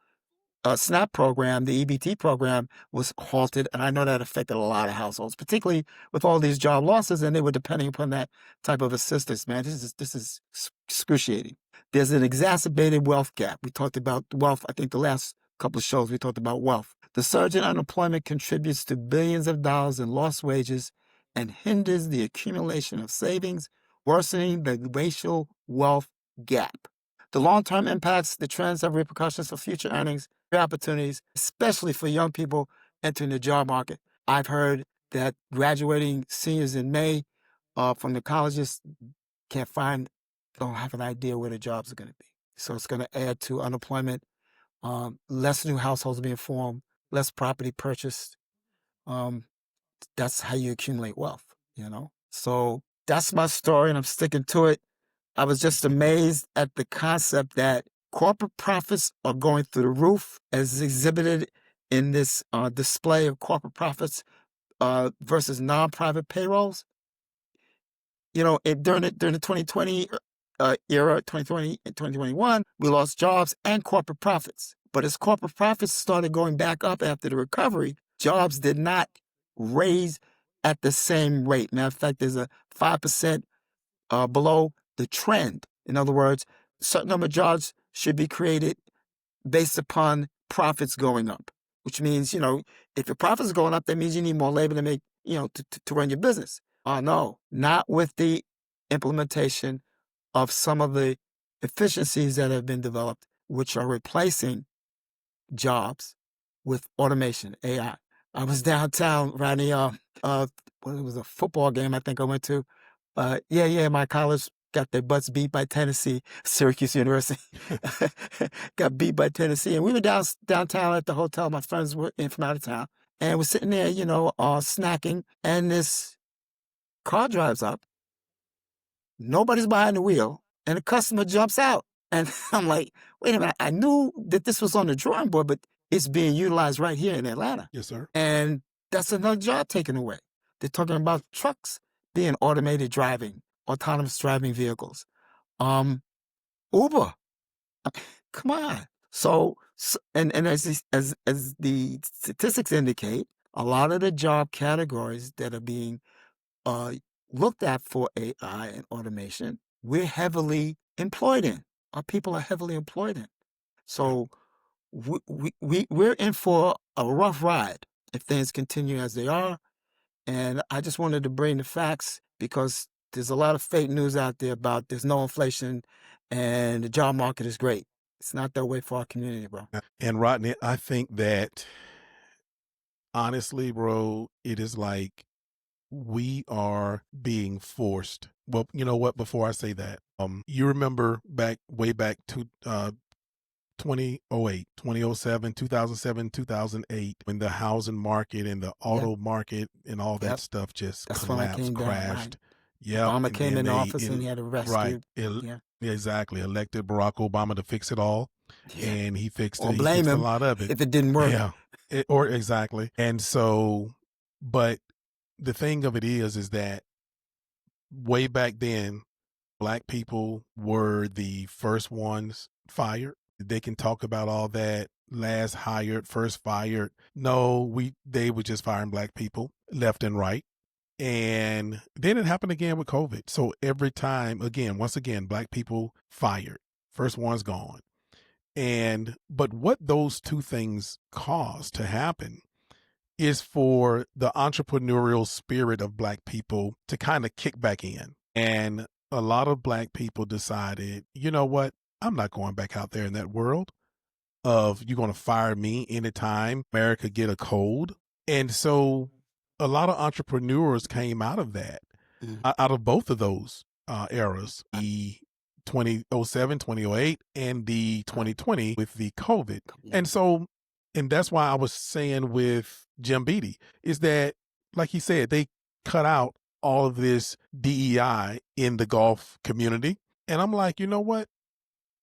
SNAP program, the EBT program, was halted, and I know that affected a lot of households, particularly with all these job losses, and they were depending upon that type of assistance. Man, this is excruciating. There's an exacerbated wealth gap. We talked about wealth. I think the last couple of shows we talked about wealth. The surge in unemployment contributes to billions of dollars in lost wages and hinders the accumulation of savings, worsening the racial wealth gap. The long-term impacts, the trends have repercussions for future earnings, opportunities, especially for young people entering the job market. I've heard that graduating seniors in May from the colleges don't have an idea where the jobs are going to be. So it's going to add to unemployment, less new households being formed, less property purchased. That's how you accumulate wealth, So that's my story, and I'm sticking to it. I was just amazed at the concept that corporate profits are going through the roof, as exhibited in this display of corporate profits versus non-private payrolls. During the 2020 era, 2020 and 2021, we lost jobs and corporate profits. But as corporate profits started going back up after the recovery, jobs did not raise at the same rate. Matter of fact, there's a 5% below the trend. In other words, a certain number of jobs should be created based upon profits going up, which means, if your profits are going up, that means you need more labor to make, to run your business. No, not with the implementation of some of the efficiencies that have been developed, which are replacing jobs with automation, AI. I was downtown, Rodney, it was a football game I think I went to. My college got their butts beat by Tennessee, Syracuse University. Got beat by Tennessee. And we were downtown at the hotel. My friends were in from out of town. And we're sitting there, snacking. And this car drives up. Nobody's behind the wheel. And the customer jumps out. And I'm like, wait a minute. I knew that this was on the drawing board, but it's being utilized right here in Atlanta. Yes, sir. And that's another job taken away. They're talking about trucks being automated driving, autonomous driving vehicles. Uber, come on. So and as the statistics indicate, a lot of the job categories that are being looked at for AI and automation, we're heavily employed in. Our people are heavily employed in. So we're in for a rough ride if things continue as they are. And I just wanted to bring the facts because there's a lot of fake news out there about there's no inflation and the job market is great. It's not that way for our community, bro. And Rodney, I think that honestly, bro, it is like we are being forced. Well, you know what? Before I say that, you remember way back to 2008, 2007, 2007, 2008, when the housing market and the auto market and all that stuff just That's when I collapsed, came down, crashed. right. Yep. Obama And came then in they, office and he had to rescue. Yeah. exactly, elected Barack Obama to fix it all. Yeah. And he fixed Or it. He blame fixed a him lot of it. if it didn't work. Yeah. Or exactly. And so, but the thing of it is that way back then, Black people were the first ones fired. They can talk about all that last hired, first fired. No, they were just firing Black people left and right. And then it happened again with COVID. So every time, once again, Black people fired. First one's gone. But what those two things caused to happen is for the entrepreneurial spirit of Black people to kind of kick back in. And a lot of Black people decided, you know what? I'm not going back out there in that world of you're going to fire me anytime America get a cold. And so a lot of entrepreneurs came out of that, out of both of those eras, the 2007, 2008, and the 2020 with the COVID. And so, and that's why I was saying with Jim Beatty is that, like he said, they cut out all of this DEI in the golf community. And I'm like, you know what?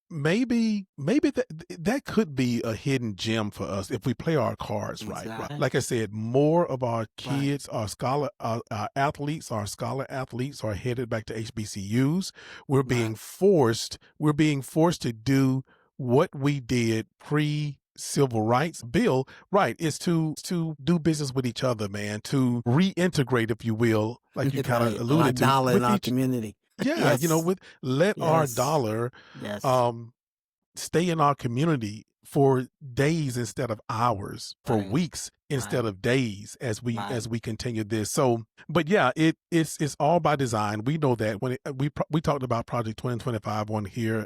Maybe that could be a hidden gem for us if we play our cards right. Like I said, more of our kids, our athletes, our scholar athletes are headed back to HBCUs. We're being forced to do what we did pre-civil rights bill, right, is to do business with each other, man, to reintegrate, if you will, like you kind of alluded to, dollar in our community. Yeah, let our dollar stay in our community for days instead of hours, for weeks instead of days, as we continue this. So, but yeah, it's all by design. We know that when we talked about Project 2025 on here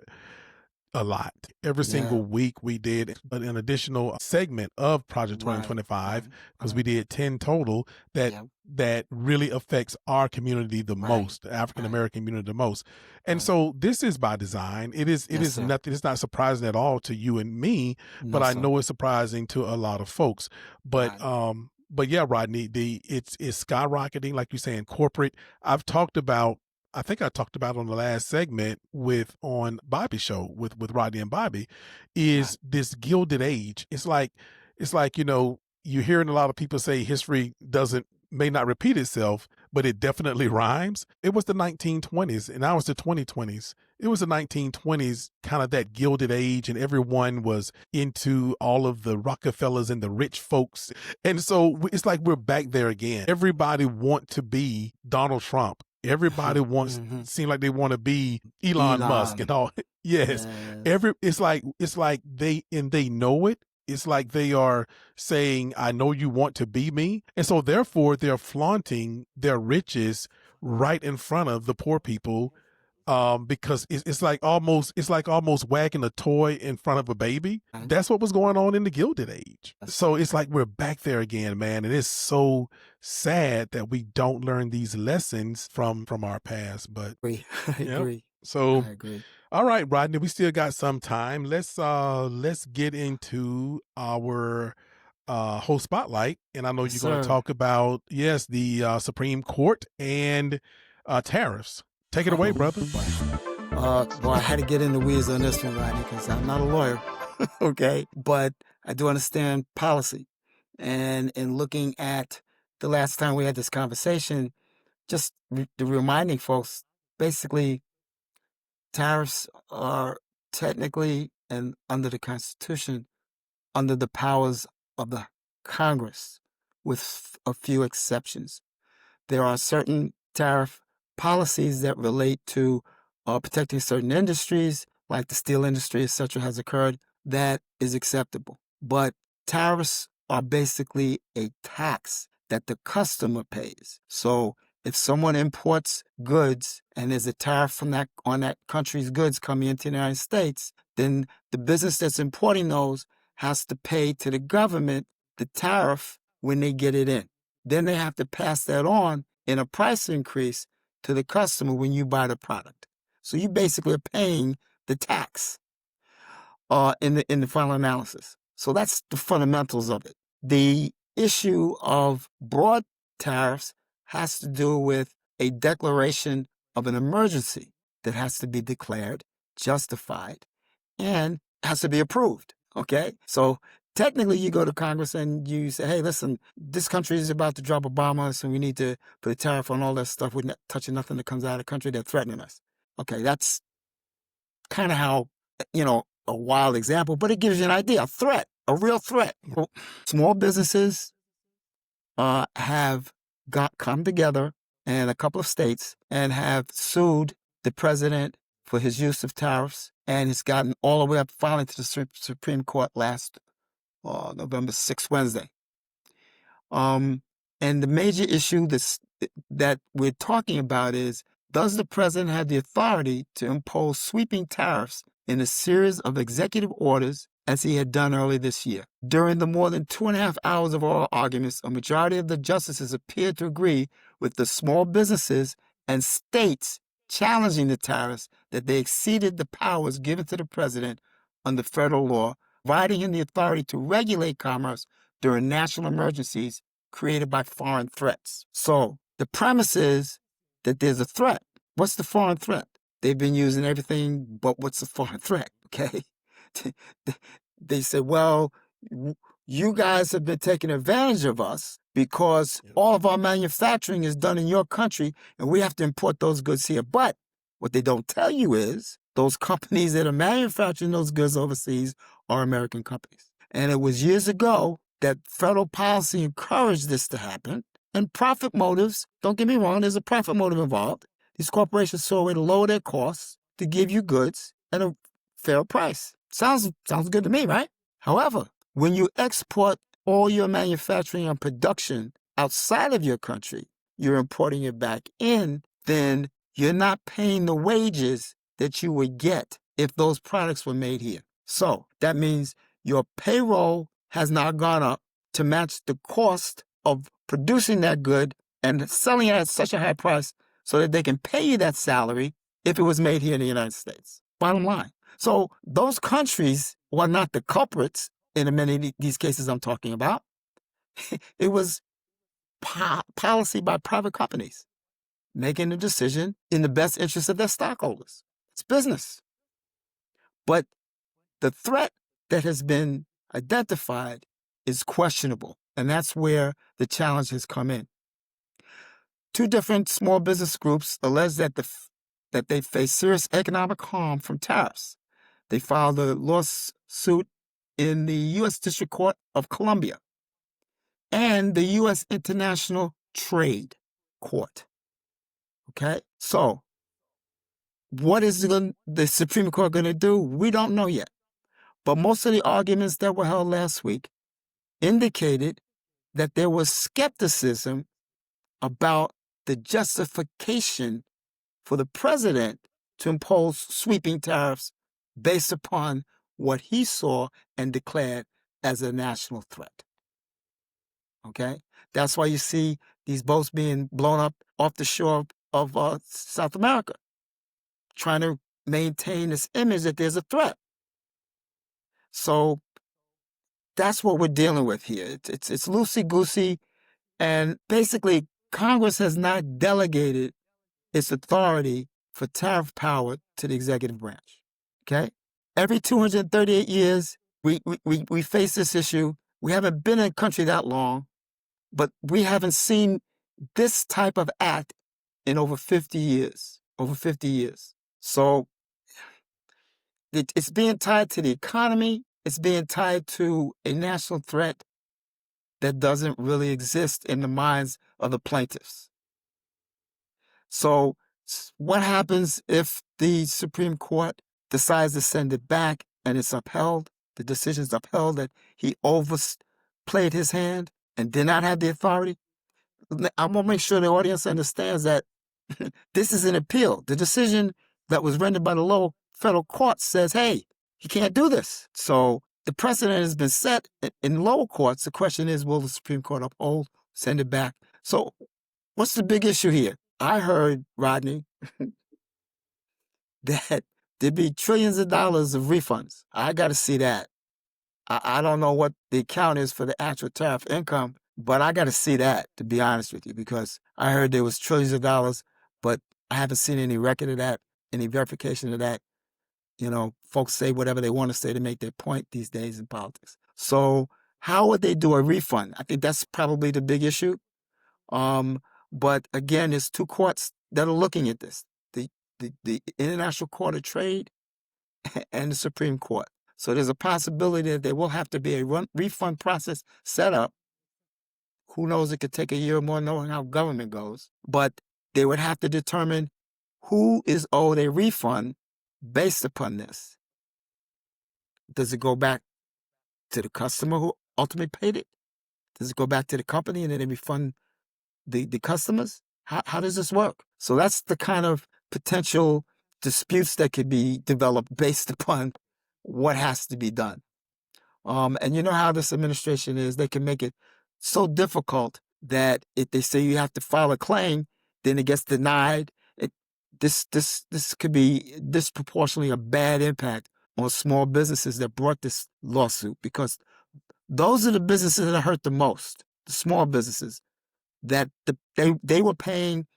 a lot. Every single week we did an additional segment of Project 2025 because we did 10 total that really affects our community the most, the African American community the most. And so this is by design. It is nothing. It's not surprising at all to you and me, but I know it's surprising to a lot of folks. But yeah, Rodney, it's skyrocketing, like you're saying, corporate. I think I talked about on the last segment on Bobby's show with Rodney and Bobby, is this Gilded Age. It's like, you're hearing a lot of people say history may not repeat itself, but it definitely rhymes. It was the 1920s and now it's the 2020s. It was the 1920s, kind of that Gilded Age, and everyone was into all of the Rockefellers and the rich folks. And so it's like we're back there again. Everybody want to be Donald Trump. Everybody seem like they want to be Elon Musk and all. Yes. It's like they know it. It's like they are saying, I know you want to be me. And so therefore they're flaunting their riches right in front of the poor people. Because it's like almost wagging a toy in front of a baby. That's what was going on in the Gilded Age. So it's like we're back there again, man. And it's so sad that we don't learn these lessons from our past. But I agree. So I agree. All right, Rodney, we still got some time. Let's get into our whole spotlight. And I know you're going to talk about the Supreme Court and tariffs. Take it away, brother. Well, I had to get in the weeds on this one, Rodney, because I'm not a lawyer, okay? But I do understand policy. And in looking at the last time we had this conversation, just reminding folks, basically, tariffs are technically and under the Constitution, under the powers of the Congress, with a few exceptions. There are certain tariff policies that relate to protecting certain industries, like the steel industry, etc., has occurred, that is acceptable. But tariffs are basically a tax that the customer pays. So if someone imports goods and there's a tariff on that country's goods coming into the United States, then the business that's importing those has to pay to the government the tariff when they get it in. Then they have to pass that on in a price increase to the customer when you buy the product. So you basically are paying the tax. in the final analysis. So that's the fundamentals of it. The issue of broad tariffs has to do with a declaration of an emergency that has to be declared, justified, and has to be approved. Okay? So technically, you go to Congress and you say, hey, listen, this country is about to drop a bomb on us and we need to put a tariff on all that stuff. We're not touching nothing that comes out of the country. They're threatening us. Okay, that's kind of how, a wild example, but it gives you an idea, a threat, a real threat. Small businesses have come together in a couple of states and have sued the president for his use of tariffs, and it's gotten all the way up, finally, to the Supreme Court last November 6th, Wednesday. And the major issue that we're talking about is, does the president have the authority to impose sweeping tariffs in a series of executive orders as he had done earlier this year? During the more than 2.5 hours of oral arguments, a majority of the justices appeared to agree with the small businesses and states challenging the tariffs that they exceeded the powers given to the president under federal law, providing him the authority to regulate commerce during national emergencies created by foreign threats. So the premise is that there's a threat. What's the foreign threat? They've been using everything, but what's the foreign threat? Okay. They said, well, you guys have been taking advantage of us because all of our manufacturing is done in your country and we have to import those goods here. But what they don't tell you is those companies that are manufacturing those goods overseas are American companies. And it was years ago that federal policy encouraged this to happen. And profit motives, don't get me wrong, there's a profit motive involved. These corporations saw a way to lower their costs to give you goods at a fair price. Sounds good to me, right? However, when you export all your manufacturing and production outside of your country, you're importing it back in, then you're not paying the wages that you would get if those products were made here. So that means your payroll has now gone up to match the cost of producing that good and selling it at such a high price so that they can pay you that salary if it was made here in the United States. Bottom line. So those countries were not the culprits in many of these cases I'm talking about. It was policy by private companies making a decision in the best interest of their stockholders. It's business. But the threat that has been identified is questionable, and that's where the challenge has come in. Two different small business groups allege that they face serious economic harm from tariffs. They filed a lawsuit in the U.S. District Court of Columbia and the U.S. International Trade Court. Okay? So, what is the Supreme Court going to do? We don't know yet. But most of the arguments that were held last week indicated that there was skepticism about the justification for the president to impose sweeping tariffs based upon what he saw and declared as a national threat. Okay? That's why you see these boats being blown up off the shore of South America, trying to maintain this image that there's a threat. So that's what we're dealing with here. It's loosey-goosey, and basically Congress has not delegated its authority for tariff power to the executive branch. Okay? Every 238 years, we face this issue. We haven't been in a country that long, but we haven't seen this type of act in over 50 years. Over 50 years. So it's being tied to the economy. It's being tied to a national threat that doesn't really exist in the minds of the plaintiffs. So what happens if the Supreme Court decides to send it back and it's upheld, the decision's upheld that he overplayed his hand and did not have the authority? I want to make sure the audience understands that this is an appeal. The decision that was rendered by the lower federal court says, hey, he can't do this. So the precedent has been set in lower courts. The question is, will the Supreme Court uphold, send it back? So what's the big issue here? I heard, Rodney, that there'd be trillions of dollars of refunds. I got to see that. I don't know what the account is for the actual tariff income, but I got to see that, to be honest with you, because I heard there was trillions of dollars, but I haven't seen any record of that, any verification of that. You know, folks say whatever they want to say to make their point these days in politics. So how would they do a refund? I think that's probably the big issue. But again, there's two courts that are looking at this, the International Court of Trade and the Supreme Court. So there's a possibility that there will have to be a refund process set up. Who knows, it could take a year or more knowing how government goes. But they would have to determine who is owed a refund based upon this. Does it go back to the customer who ultimately paid it? Does it go back to the company and then they refund the customers? How does this work? So that's the kind of potential disputes that could be developed based upon what has to be done. And you know how this administration is. They can make it so difficult that if they say you have to file a claim, then it gets denied. This could be disproportionately a bad impact on small businesses that brought this lawsuit, because those are the businesses that are hurt the most, the small businesses, that they were paying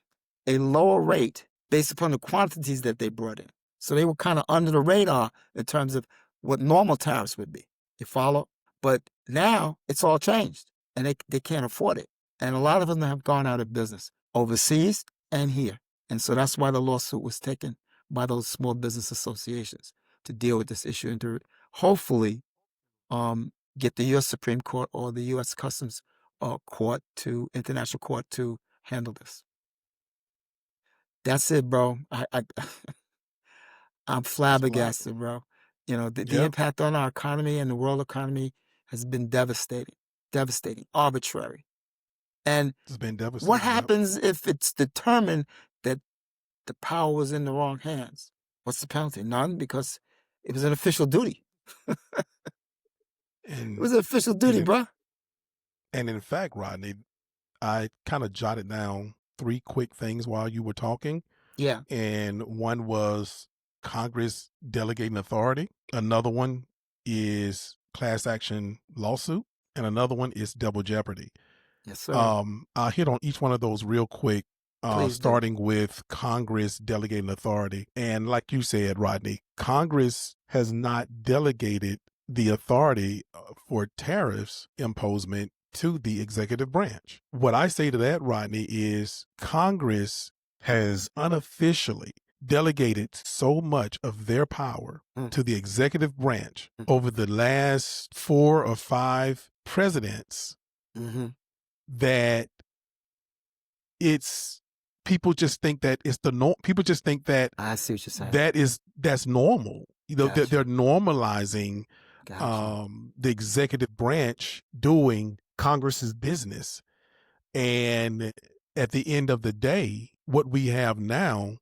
a lower rate based upon the quantities that they brought in. So they were kind of under the radar in terms of what normal tariffs would be. You follow? But now it's all changed, and they can't afford it. And a lot of them have gone out of business overseas and here. And so that's why the lawsuit was taken by those small business associations to deal with this issue and to hopefully get the U.S. Supreme Court or the U.S. Customs International Court to handle this. That's it, bro. I'm flabbergasted, bro. You know, the impact on our economy and the world economy has been devastating, arbitrary. And it's been devastating. What happens if it's determined that the power was in the wrong hands? What's the penalty? None, because it was an official duty. It was an official duty, bro. And in fact, Rodney, I kind of jotted down 3 quick things while you were talking. Yeah. And one was Congress delegating authority. Another one is class action lawsuit. And another one is double jeopardy. Yes, sir. I'll hit on each one of those real quick, starting with Congress delegating authority. And like you said, Rodney, Congress has not delegated the authority for tariffs imposement to the executive branch. What I say to that, Rodney, is Congress has unofficially delegated so much of their power to the executive branch over the last 4 or 5 presidents that it's people just think that it's the norm. People just think that I see what you're saying. That's normal. You know, Gotcha. they're normalizing the executive branch doing Congress's business. And at the end of the day, what we have now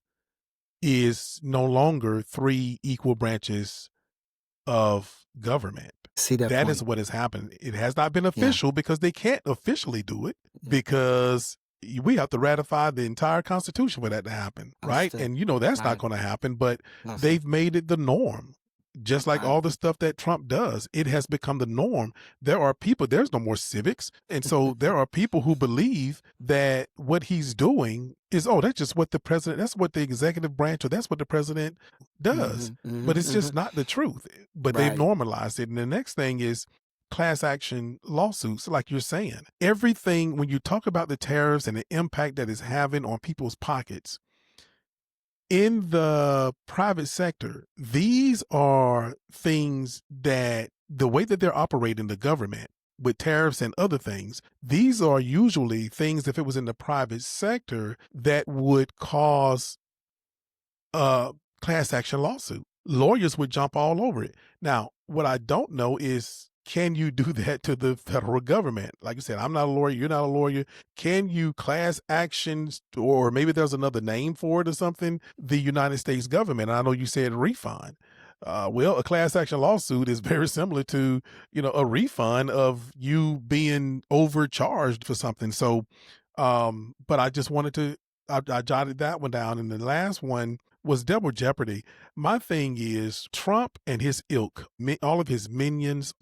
is no longer 3 equal branches of government. See that That point. is what has happened. It has not been official because they can't officially do it because we have to ratify the entire Constitution for that to happen, right? Understood. And you know that's not Right. going to happen, but No, sir. they've made it the norm. Just like all the stuff that Trump does, it has become the norm. There are people, there's no more civics. And so there are people who believe that what he's doing is, that's just what the president, that's what the executive branch, or that's what the president does. But it's just not the truth. But they've Right. normalized it. And the next thing is class action lawsuits, like you're saying. Everything, when you talk about the tariffs and the impact that it's having on people's pockets, in the private sector, these are things that the way that they're operating the government with tariffs and other things, these are usually things, if it was in the private sector, that would cause a class action lawsuit. Lawyers would jump all over it. Now, what I don't know is, can you do that to the federal government? Like you said, I'm not a lawyer, you're not a lawyer. Can you class actions, or maybe there's another name for it or something, the United States government? I know you said refund. Well, a class action lawsuit is very similar to, a refund of you being overcharged for something. So, but I just wanted to I jotted that one down. And the last one was double jeopardy. My thing is Trump and his ilk, all of his minions,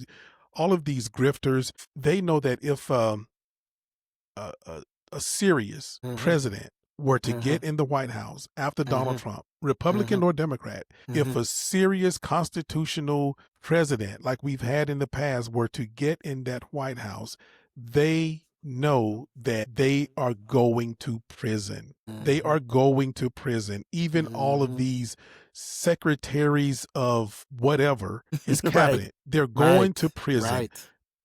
all of these grifters, they know that if a serious president were to get in the White House after Donald Trump, Republican or Democrat, if a serious constitutional president like we've had in the past were to get in that White House, they know that they are going to prison. They are going to prison. Even all of these secretaries of whatever his cabinet, they're going to prison.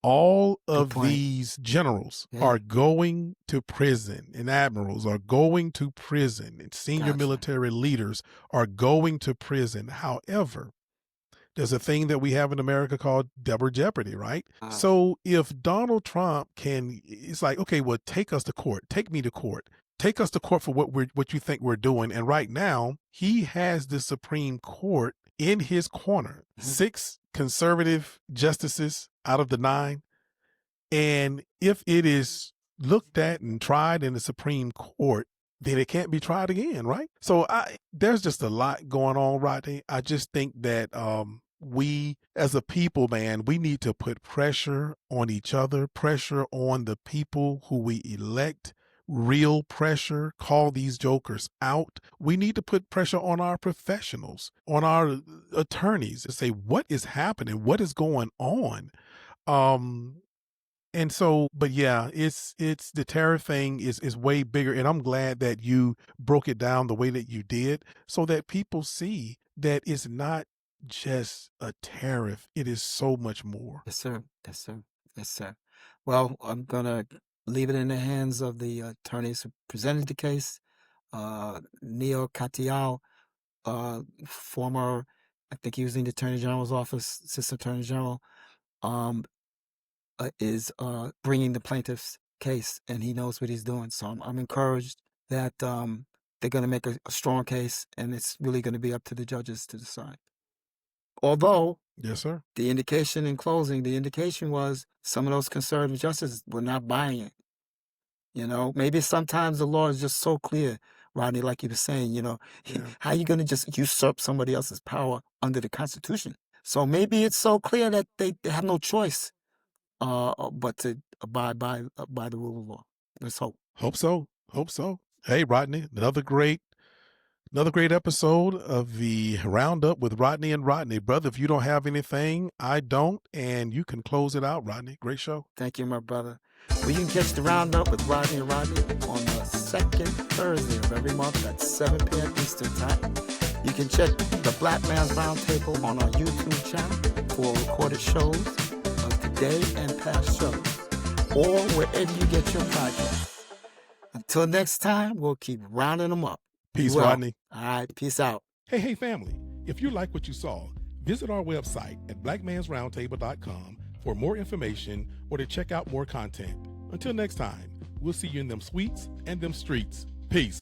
All of these generals are going to prison, and admirals are going to prison, and senior military leaders are going to prison. However, there's a thing that we have in America called double jeopardy, right? So if Donald Trump it's like, okay, well, take us to court, take me to court, take us to court for what you think we're doing. And right now, he has the Supreme Court in his corner, 6 conservative justices out of the 9. And if it is looked at and tried in the Supreme Court, then it can't be tried again, right? So there's just a lot going on, Rodney. I just think that we as a people, man, we need to put pressure on each other, pressure on the people who we elect, real pressure, call these jokers out. We need to put pressure on our professionals, on our attorneys to say, what is happening? What is going on? And so, but yeah, it's the tariff thing is way bigger. And I'm glad that you broke it down the way that you did so that people see that it's not just a tariff. It is so much more. Yes, sir. Yes, sir. Yes, sir. Well, I'm going to leave it in the hands of the attorneys who presented the case. Neil Katyal, former, I think he was in the Attorney General's office, Assistant Attorney General, is bringing the plaintiff's case, and he knows what he's doing. So I'm encouraged that they're going to make a strong case, and it's really going to be up to the judges to decide. Although, yes, sir, the indication in closing, the indication was some of those conservative justices were not buying it. You know, maybe sometimes the law is just so clear, Rodney, like you were saying, you know, how are you going to just usurp somebody else's power under the Constitution? So maybe it's so clear that they have no choice but to abide by the rule of law. Let's hope. Hope so. Hope so. Hey, Rodney, another great episode of the Roundup with Rodney and Rodney. Brother, if you don't have anything, I don't, and you can close it out, Rodney. Great show. Thank you, my brother. Well, you can catch the Roundup with Rodney and Rodney on the second Thursday of every month at 7 p.m. Eastern Time. You can check the Black Man's Roundtable on our YouTube channel for recorded shows of today and past shows, or wherever you get your podcasts. Until next time, we'll keep rounding them up. Peace, Rodney. All right, peace out. Hey, family. If you like what you saw, visit our website at blackmansroundtable.com for more information or to check out more content. Until next time, we'll see you in them suites and them streets. Peace.